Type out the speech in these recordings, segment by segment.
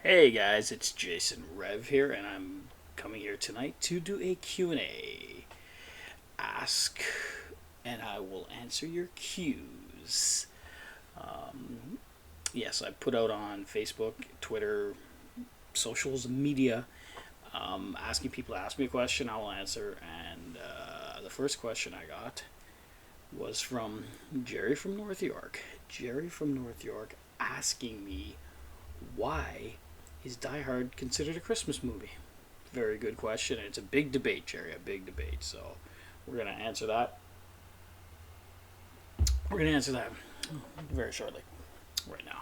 Hey guys, it's Jason Rev here, and I'm coming here tonight to do a Q&A. Ask, and I will answer your Q's. Yes, I put out on Facebook, Twitter, socials media, asking people to ask me a question. I will answer. And the first question I got was from Jerry from North York. Jerry from North York asking me why is Die Hard considered a Christmas movie? Very good question. It's a big debate, Jerry. A big debate. So we're gonna answer that. We're gonna answer that very shortly. Right now.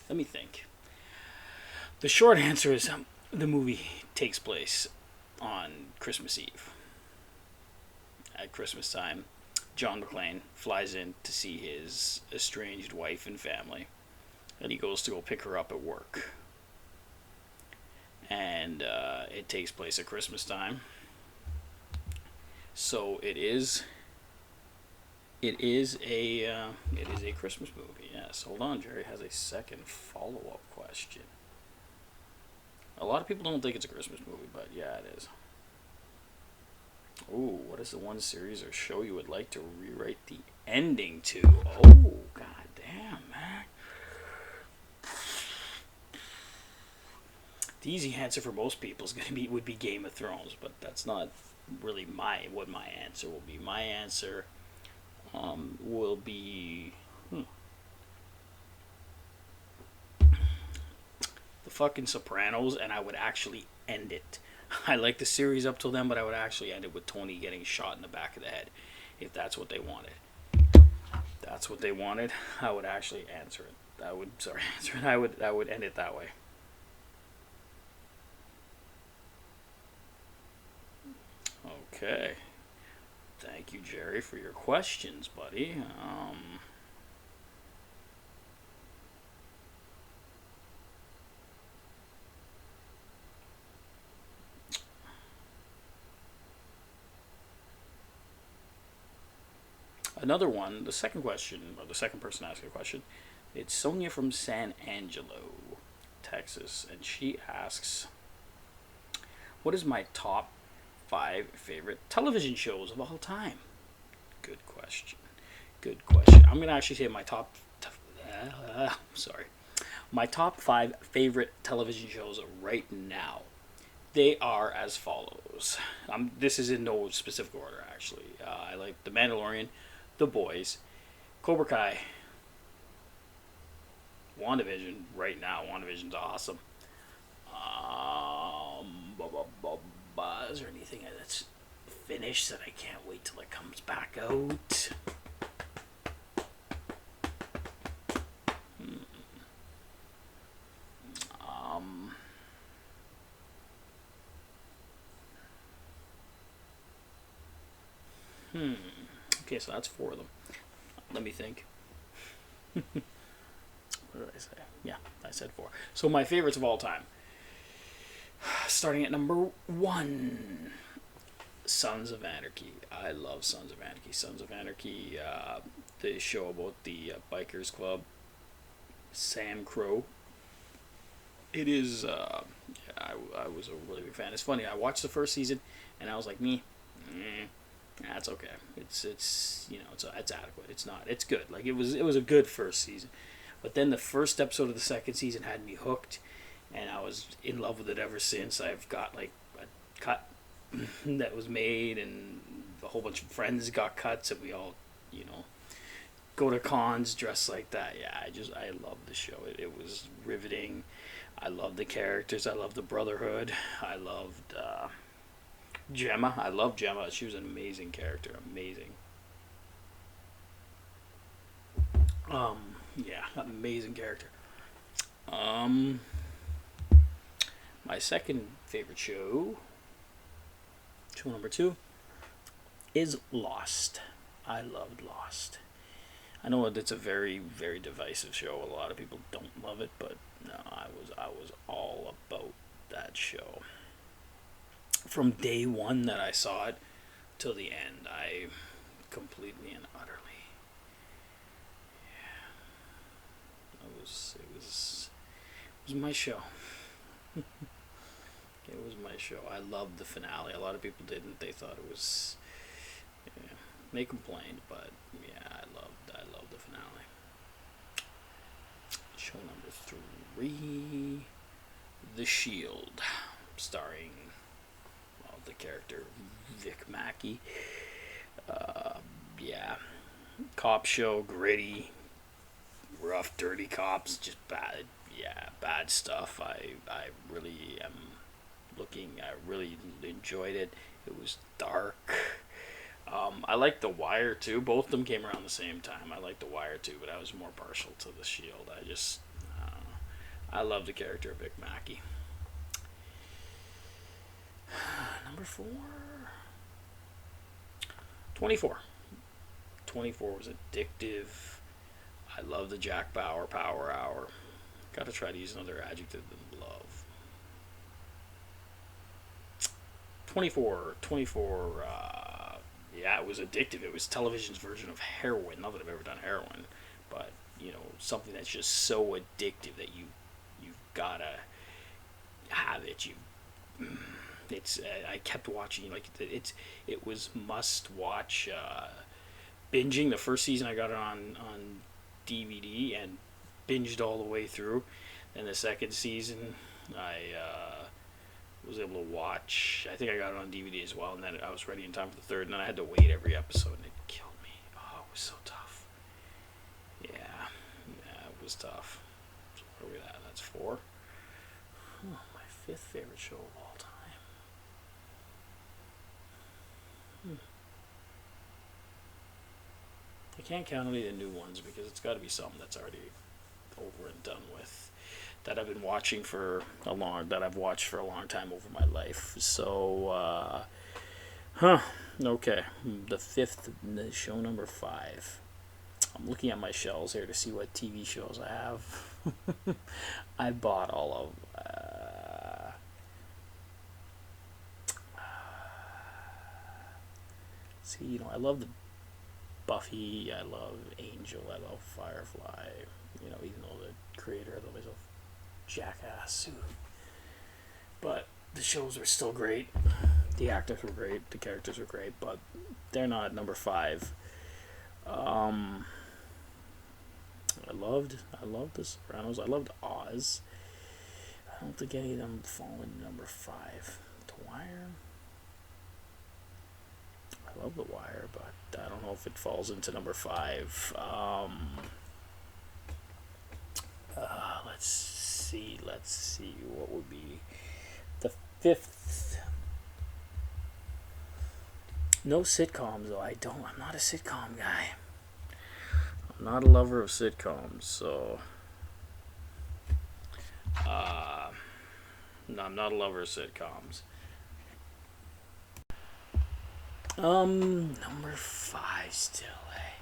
Let me think. The short answer is the movie takes place on Christmas Eve. At Christmas time, John McClane flies in to see his estranged wife and family, and he goes to go pick her up at work. And it takes place at Christmas time. So it is a Christmas movie. Yes. Hold on, Jerry has a second follow-up question. A lot of people don't think it's a Christmas movie, but yeah, it is. Ooh, what is the one series or show you would like to rewrite the ending to? Oh, god damn, man. The easy answer for most people is would be Game of Thrones, but that's not really what my answer will be. My answer will be the fucking Sopranos, and I would actually end it. I like the series up till then, but I would actually end it with Tony getting shot in the back of the head, if that's what they wanted. If that's what they wanted, I would actually answer it. Answer it. I would end it that way. Okay. Thank you, Jerry, for your questions, buddy. Another one, the second question, or the second person asking a question, it's Sonia from San Angelo, Texas, and she asks, what is my top 5 favorite television shows of all time? Good question. Good question. I'm going to actually say sorry. My top 5 favorite television shows right now. They are as follows. This is in no specific order, actually. I like The Mandalorian, The Boys, Cobra Kai, WandaVision. Right now, WandaVision's awesome. Is there anything that's finished that I can't wait till it comes back out? Um, Okay, so that's 4 of them. Let me think. What did I say? Yeah, I said 4. So my favorites of all time. Starting at number 1, Sons of Anarchy. I love Sons of Anarchy. Sons of Anarchy, the show about the bikers club. Sam Crow. It is. I was a really big fan. It's funny. I watched the first season, and I was like, that's okay. It's adequate. It's not. It's good. Like it was a good first season, but then the first episode of the second season had me hooked, and I was in love with it ever since. I've got like a cut that was made, and a whole bunch of friends got cuts, and we all, go to cons dressed like that. Yeah, I love the show. It was riveting. I loved the characters. I loved the brotherhood. I loved Gemma. I love Gemma. She was an amazing character. Amazing. Yeah, amazing character. Um, my second favorite show number 2, is Lost. I loved Lost. I know it's a very, very divisive show. A lot of people don't love it, but no, I was all about that show. From day one that I saw it till the end, I completely and utterly. It was was my show. It was my show. I loved the finale. A lot of people didn't. They thought it was. Yeah, they complained, but yeah, I loved the finale. Show number 3, The Shield, starring the character Vic Mackey. Yeah, cop show, gritty, rough, dirty cops, just bad. Yeah, bad stuff. I really am looking. I really enjoyed it. It was dark. I liked The Wire too. Both of them came around the same time. I liked The Wire too, but I was more partial to The Shield. I love the character of Vic Mackey. Number 4. 24. 24 was addictive. I love the Jack Bauer Power Hour. Gotta try to use another adjective than love. 24, yeah, it was addictive. It was television's version of heroin. Not that I've ever done heroin, but, something that's just so addictive that you've gotta have it. It's I kept watching, it was must watch. Binging the first season, I got it on DVD and binged all the way through. Then the second season, I was able to watch. I think I got it on DVD as well, and then I was ready in time for the third. And then I had to wait every episode, and it killed me. Oh, it was so tough. Yeah, it was tough. So what are we at? That's 4. Oh, my 5th favorite show of all time. I can't count any of the new ones because it's got to be something that's already over and done with, that I've been watching that I've watched for a long time over my life. So, okay, the 5th, show number 5. I'm looking at my shelves here to see what TV shows I have. I bought all of. See, I love the Buffy, I love Angel, I love Firefly, even though the creator of them is a jackass. But the shows are still great. The actors were great, the characters were great, but they're not number 5. I loved The Sopranos. I loved Oz. I don't think any of them fall in number 5. The Wire. I love The Wire, but I don't know if it falls into number 5. Let's see. What would be the 5th? No sitcoms, though. I'm not a sitcom guy. I'm not a lover of sitcoms, so. No, I'm not a lover of sitcoms. Number 5 still, eh?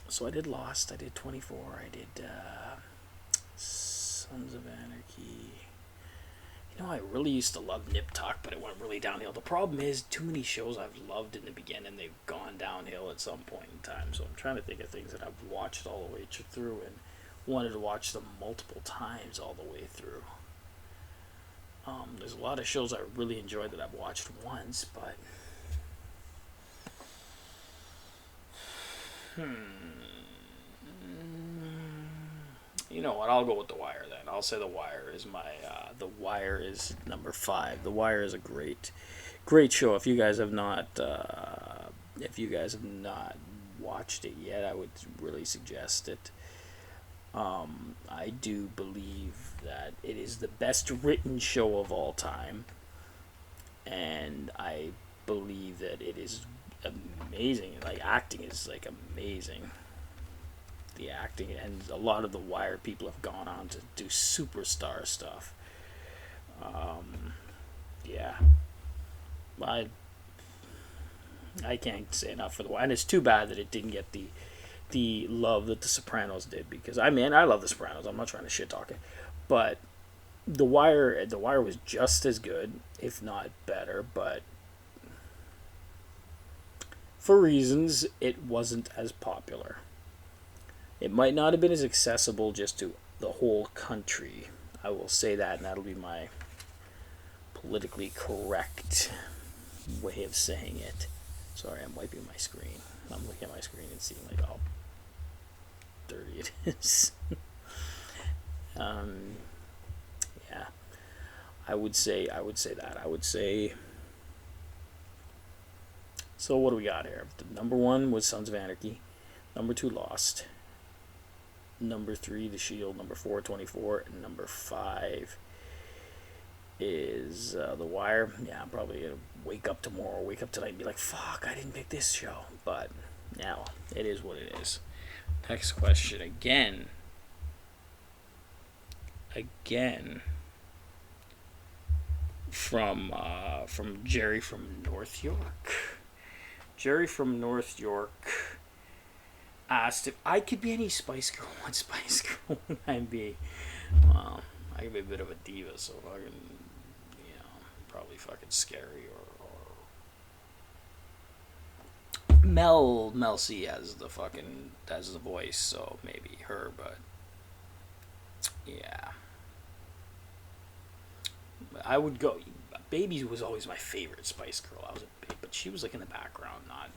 So I did Lost, I did 24, I did Sons of Anarchy. I really used to love Nip Tuck, but it went really downhill. The problem is, too many shows I've loved in the beginning, they've gone downhill at some point in time. So I'm trying to think of things that I've watched all the way through and wanted to watch them multiple times all the way through. There's a lot of shows I really enjoyed that I've watched once, but you know what? I'll go with The Wire then. I'll say The Wire is The Wire is number 5. The Wire is a great show. If you guys have not watched it yet, I would really suggest it. I do believe that it is the best written show of all time, and I believe that it is amazing. Acting is amazing. The acting, and a lot of the Wire people have gone on to do superstar stuff. Yeah, I can't say enough for The Wire, and it's too bad that it didn't get the love that The Sopranos did, because I love The Sopranos. I'm not trying to shit talk it, but The Wire was just as good, if not better, but for reasons it wasn't as popular. It might not have been as accessible just to the whole country. I will say that, and that'll be my politically correct way of saying it. Sorry, I'm wiping my screen. I'm looking at my screen and seeing like how dirty it is. Yeah, I would say that. I would say. So what do we got here? The number 1 was Sons of Anarchy. Number 2, Lost. Number 3, The Shield. Number 4, 24. And number 5 is The Wire. Yeah, I'm probably going to wake up tomorrow, wake up tonight and be like, fuck, I didn't pick this show. But now, it is what it is. Next question again. From Jerry from North York. Jerry from North York asked if I could be any Spice Girl. What Spice Girl would I be? Well, I could be a bit of a diva, so fucking, probably fucking Scary or Mel C has the voice, so maybe her, but yeah. I would go. Baby was always my favorite Spice Girl. I was but she was like in the background, not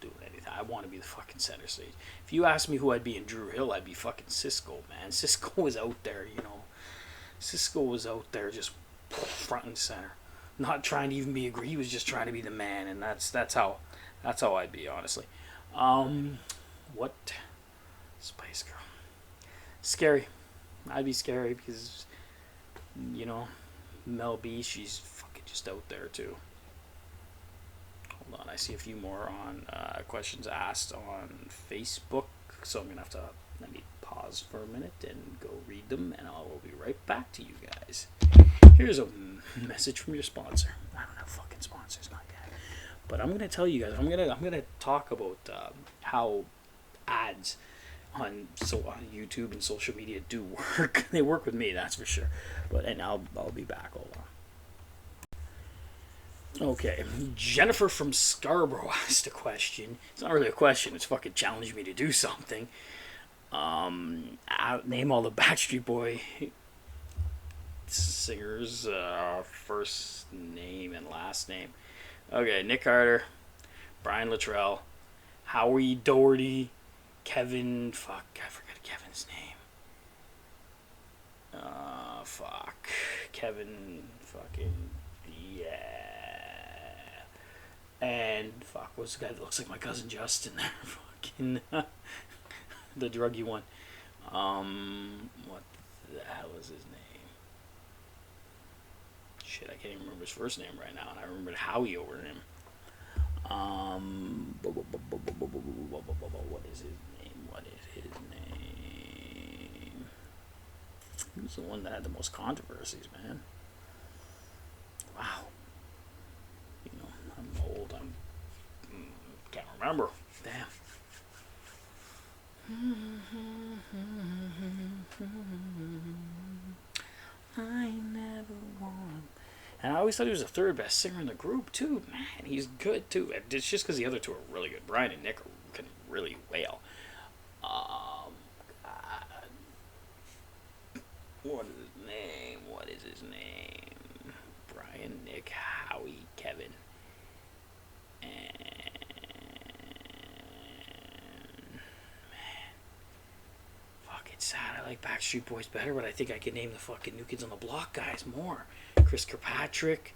doing anything. I want to be the fucking center stage. If you asked me who I'd be in Drew Hill, I'd be fucking Cisco, man. Cisco was out there, Cisco was out there just front and center, not trying to even be agree. He was just trying to be the man, and that's how I'd be, honestly. What Spice Girl? Scary. I'd be Scary because Mel B, she's fucking just out there too. Hold on, I see a few more on questions asked on Facebook, so I'm gonna have to let me pause for a minute and go read them, and I will be right back to you guys. Here's a message from your sponsor. I don't have fucking sponsors, not yet, but I'm gonna tell you guys. I'm gonna talk about how ads on YouTube and social media do work. They work with me, that's for sure. And I'll be back. Hold on. Okay, Jennifer from Scarborough asked a question. It's not really a question. It's fucking challenging me to do something. Name all the Backstreet Boy singers' first name and last name. Okay, Nick Carter, Brian Luttrell, Howie Doherty, Kevin. Fuck, I forgot Kevin's name. Kevin. Fucking yeah. And fuck, what's the guy that looks like my cousin Justin there? Fucking the druggy one. What the hell is his name? Shit, I can't even remember his first name right now, and I remembered Howie over him. What is his name? He was the one that had the most controversies, man. Wow. I'm old. Can't remember. Damn. I never won. And I always thought he was the third best singer in the group, too. Man, he's good, too. It's just because the other two are really good. Brian and Nick can really wail. God. What is his name? Brian, Nick, Howie, Kevin. And man, fuck, it's sad. I like Backstreet Boys better, but I think I can name the fucking New Kids on the Block guys more. Chris Kirkpatrick,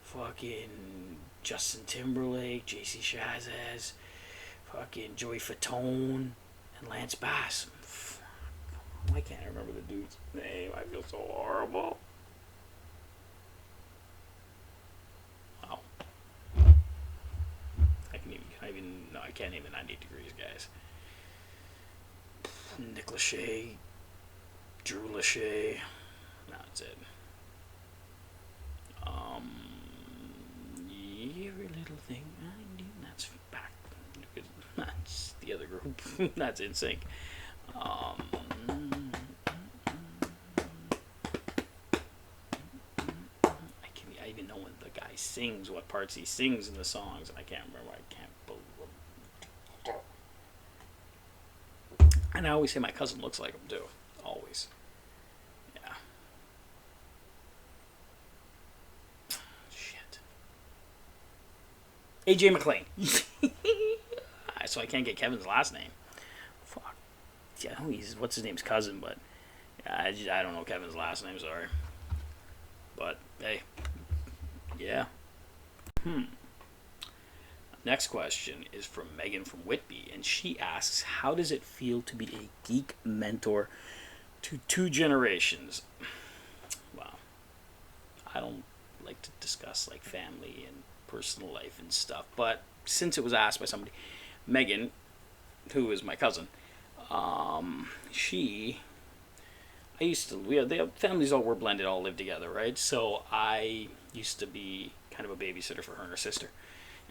fucking Justin Timberlake, JC Chazes, fucking Joey Fatone, and Lance Bass. Why can't I remember the dude's name? I feel so horrible. Wow. I can't name the 98 Degrees guys. Nick Lachey, Drew Lachey. No, that's it. Every little thing I do. That's back. That's the other group. That's NSYNC. I even know when the guy sings, what parts he sings in the songs, and I can't remember. I And I always say my cousin looks like him too. Always. Yeah. Shit. AJ McLean. So I can't get Kevin's last name. Fuck. Yeah, he's what's his name's cousin, but I don't know Kevin's last name. Sorry. But hey, yeah. Next question is from Megan from Whitby, and she asks, "How does it feel to be a geek mentor to two generations?" Wow. I don't like to discuss like family and personal life and stuff, but since it was asked by somebody, Megan, who is my cousin, the families all were blended, all lived together, right? So I used to be kind of a babysitter for her and her sister.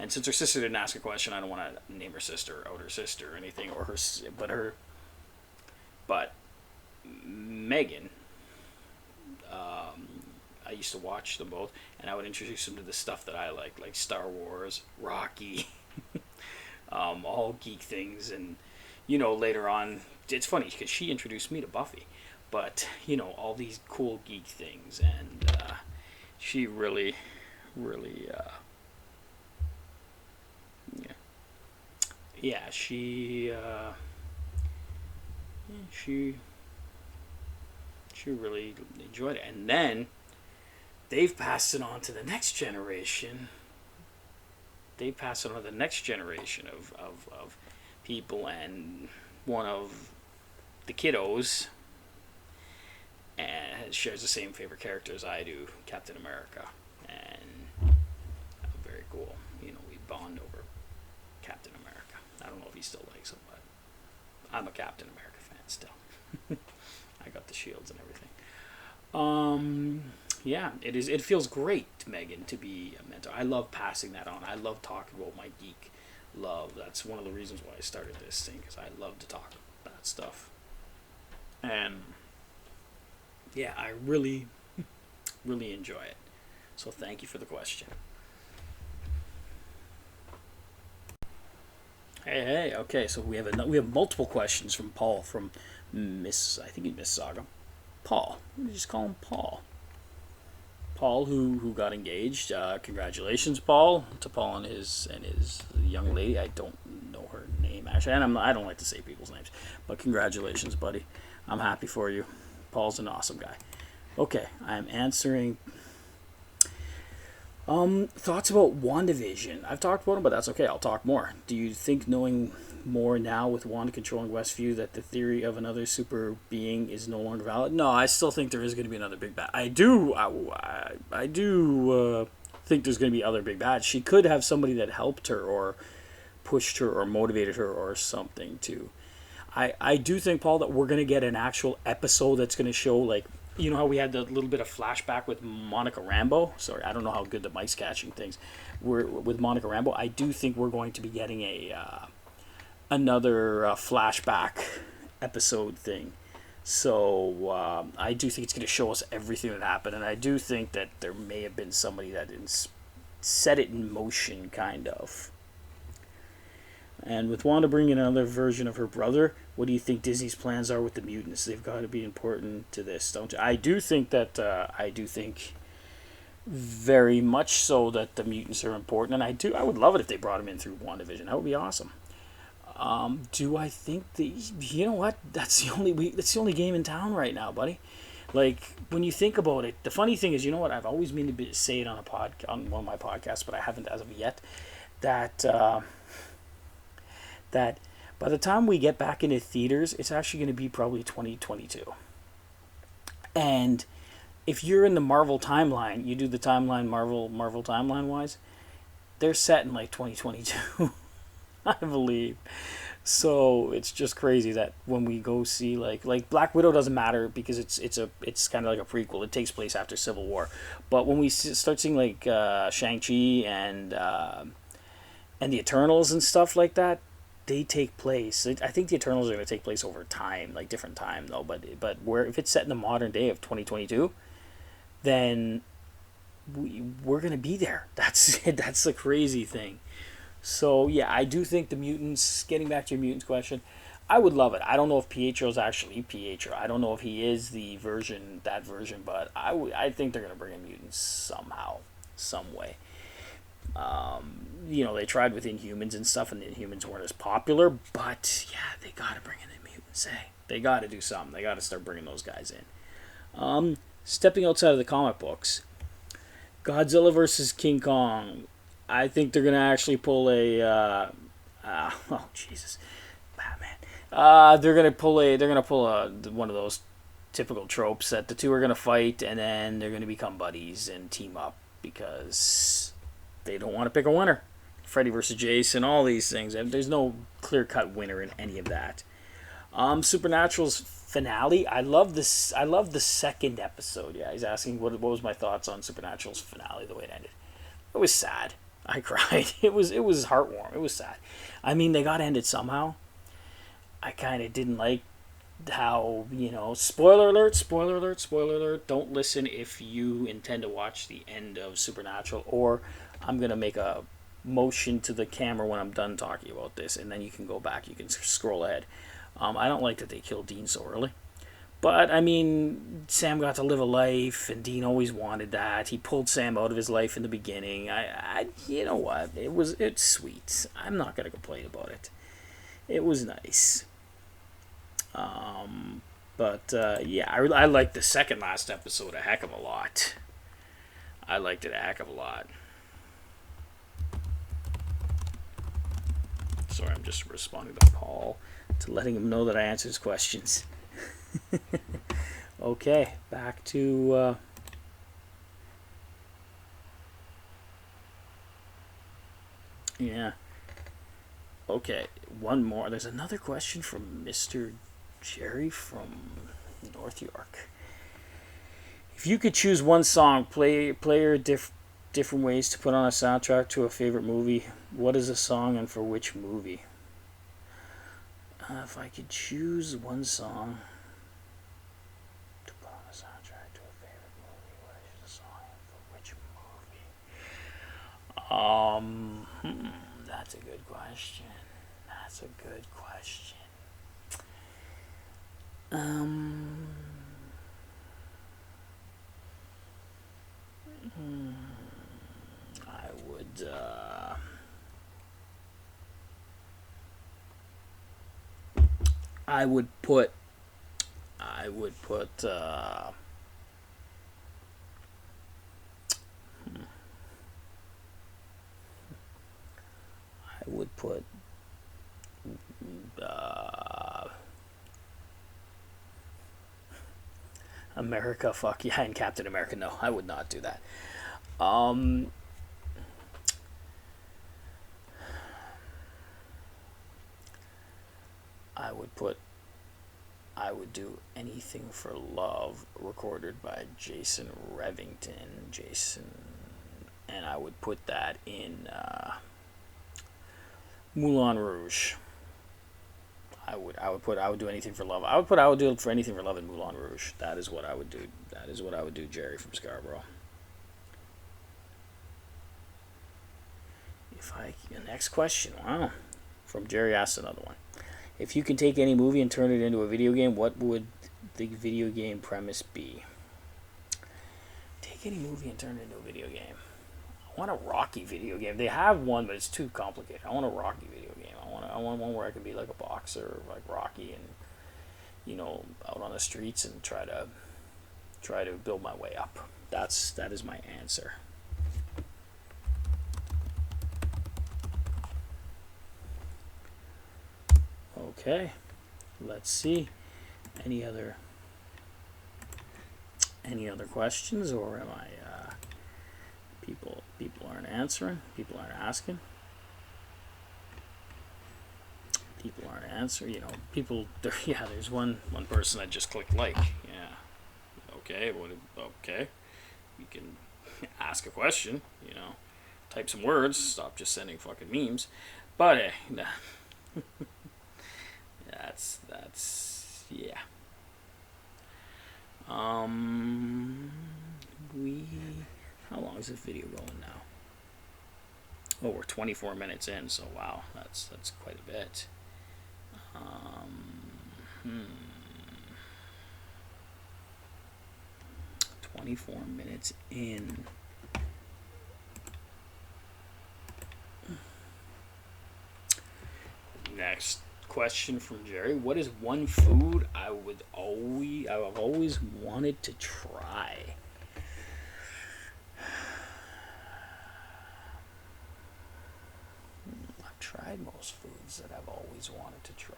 And since her sister didn't ask a question, I don't want to name her sister, out her sister or anything, but Megan, I used to watch them both, and I would introduce them to the stuff that I like Star Wars, Rocky, all geek things, and later on, it's funny because she introduced me to Buffy, but all these cool geek things, and she really, really, she really enjoyed it, and then they've passed it on to the next generation. They pass it on to the next generation of people, and one of the kiddos and shares the same favorite character as I do, Captain America, and very cool. We bond over Captain America. I don't know if he still likes him, but I'm a Captain America fan still. I got the shields and everything. Yeah, it is. It feels great, Megan, to be a mentor. I love passing that on. I love talking about my geek love. That's one of the reasons why I started this thing, because I love to talk about that stuff. And yeah, I really, really enjoy it. So thank you for the question. Hey, okay. So we have multiple questions from Paul from I think he's Mississauga. Paul, we just call him Paul. Paul, who got engaged. Congratulations, Paul, to Paul and his young lady. I don't know her name actually, and I don't like to say people's names, but congratulations, buddy. I'm happy for you. Paul's an awesome guy. Okay, I'm answering. Thoughts about WandaVision. I've talked about it, but that's okay. I'll talk more. Do you think, knowing more now with Wanda controlling Westview, that the theory of another super being is no longer valid? No, I still think there is going to be another big bad. I do think there's going to be other big bads. She could have somebody that helped her or pushed her or motivated her or something too. I do think, Paul, that we're going to get an actual episode that's going to show, like, you know how we had the little bit of flashback with Monica Rambeau? Sorry, I don't know how good the mic's catching things. With Monica Rambeau, I do think we're going to be getting another flashback episode thing. So I do think it's going to show us everything that happened, and I do think that there may have been somebody that set it in motion, kind of. And with Wanda bringing another version of her brother, what do you think Disney's plans are with the mutants? They've got to be important to this, don't you? I do think very much so that the mutants are important, and I would love it if they brought them in through WandaVision. That would be awesome. Do I think you know what? That's the only game in town right now, buddy. Like, when you think about it, the funny thing is, you know what? I've always meant to say it on on one of my podcasts, but I haven't as of yet. That by the time we get back into theaters, it's actually going to be probably 2022. And if you're in the Marvel timeline, you do the timeline Marvel timeline wise, they're set in like 2022, I believe. So it's just crazy that when we go see like Black Widow doesn't matter because it's kind of like a prequel. It takes place after Civil War. But when we start seeing like Shang-Chi and the Eternals and stuff like that, they take place. I think the Eternals are going to take place over time, like different time though. But if it's set in the modern day of 2022, then we're going to be there. That's that's the crazy thing. So yeah, I do think the mutants. Getting back to your mutants question, I would love it. I don't know if Pietro's actually Pietro. I don't know if he is that version, but I think they're gonna bring in mutants somehow, some way. They tried with Inhumans and stuff, and the Inhumans weren't as popular. But yeah, they gotta bring in the mutants. Hey, they gotta do something. They gotta start bringing those guys in. Stepping outside of the comic books, Godzilla versus King Kong. I think they're gonna actually pull a. Oh Jesus, Batman. They're gonna pull one of those typical tropes that the two are gonna fight and then they're gonna become buddies and team up because they don't want to pick a winner. Freddy versus Jason, all these things. There's no clear cut winner in any of that. Supernatural's finale. I love this. I love the second episode. Yeah, he's asking what was my thoughts on Supernatural's finale, the way it ended. It was sad. I cried. It was heartwarming. It was sad. I mean, they got to end it somehow. I kind of didn't like how, spoiler alert, spoiler alert, spoiler alert. Don't listen if you intend to watch the end of Supernatural, or I'm going to make a motion to the camera when I'm done talking about this, and then you can go back. You can scroll ahead. I don't like that they killed Dean so early. But, I mean, Sam got to live a life, and Dean always wanted that. He pulled Sam out of his life in the beginning. You know what? It's sweet. I'm not going to complain about it. It was nice. Yeah, I liked the second last episode a heck of a lot. I liked it a heck of a lot. Sorry, I'm just responding to Paul, to letting him know that I answered his questions. Okay, back to yeah. Okay, one more. There's another question from Mr. Jerry from North York. If you could choose one song, player different ways to put on a soundtrack to a favorite movie, what is a song and for which movie? If I could choose one song to put on a soundtrack to a favorite movie, what is the song and for which movie? That's a good question. That's a good question. I would. I would put. I would put. I would put. America, fuck yeah, and Captain America. No, I would not do that. I would do Anything for Love, recorded by Jason Revington. And I would put that in Moulin Rouge. I would do Anything for Love. I would do it for Anything for Love in Moulin Rouge. That is what I would do. That is what I would do, Jerry from Scarborough. Next question. Wow. From Jerry asked another one. If you can take any movie and turn it into a video game, what would the video game premise be? Take any movie and turn it into a video game. I want a Rocky video game. They have one, but it's too complicated. I want a Rocky video game. I want one where I can be like a boxer, like Rocky, and out on the streets and try to build my way up. That is my answer. Okay, let's see. Any other questions, or am I people aren't answering? People aren't asking. People aren't answering. People. Yeah, there's one person that just clicked like. Yeah. Okay. Okay. You can ask a question. Type some words. Stop just sending fucking memes. But nah. That's yeah. How long is this video going now? Oh, we're 24 minutes in, so wow, that's quite a bit. ...24 minutes in. Next question from Jerry. What is one food I've always wanted to try? I've tried most foods that I've always wanted to try.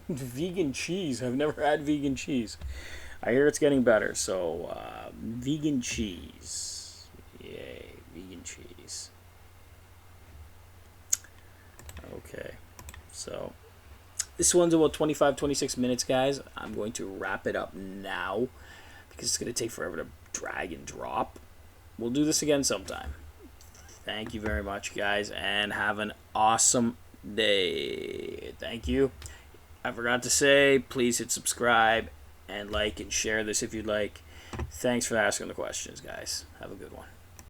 Vegan cheese. I've never had vegan cheese. I hear it's getting better, so vegan cheese. Yay, vegan cheese. Okay, so this one's about 25-26 minutes, guys. I'm going to wrap it up now because it's going to take forever to drag and drop. We'll do this again sometime. Thank you very much, guys, and have an awesome day. Thank you. I forgot to say, please hit subscribe and like and share this if you'd like. Thanks for asking the questions, guys. Have a good one.